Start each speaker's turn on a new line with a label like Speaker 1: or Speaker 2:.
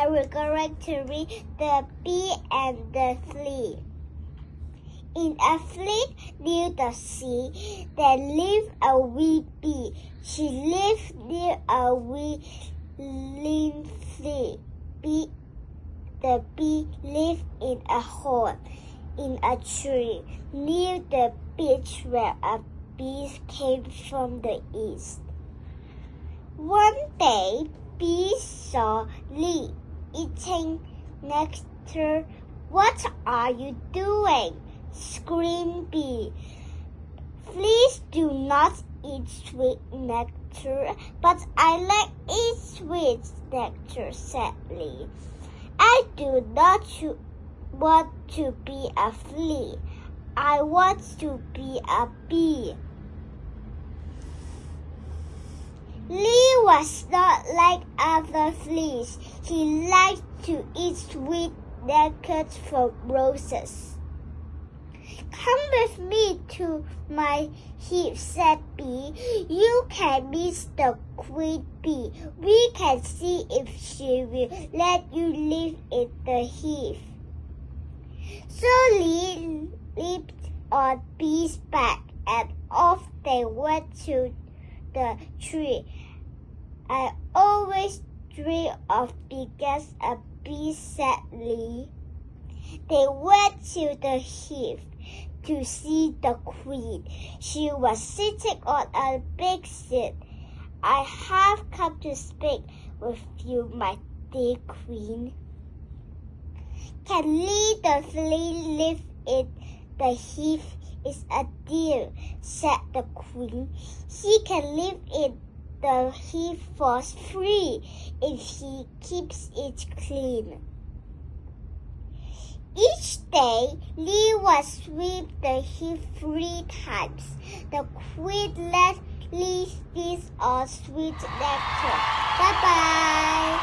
Speaker 1: I will going to read the bee and the flea. In a field near the sea, there lived a wee bee. She lived near a wee leafy bee. The bee lived in a hole in a tree near the beach where a bee came from the east. One day, Bee saw Lee eating nectar. "What are you doing?" screamed Bee. "Fleas do not eat sweet nectar, but I like eat sweet nectar," said Lee. "I do not want to be a flea. I want to be a bee." Lee was not like other fleas. He liked to eat sweet nectar from roses. "Come with me to my hive," said Bee. "You can meet the queen bee. We can see if she will let you live in the hive." So Lee leaped on Bee's back, and off they went to the tree. "I always dream of being a bee," said Lee. They went to the hive to see the queen. She was sitting on a big seat. "I have come to speak with you, my dear queen." "Can Lee the flea live in the hive?" "Is a dear," said the queen. "He can live in the hive for free if he keeps it clean." Each day, Lee was sweep the hive 3 times. The queen let Lee feast on sweet nectar. Bye-bye.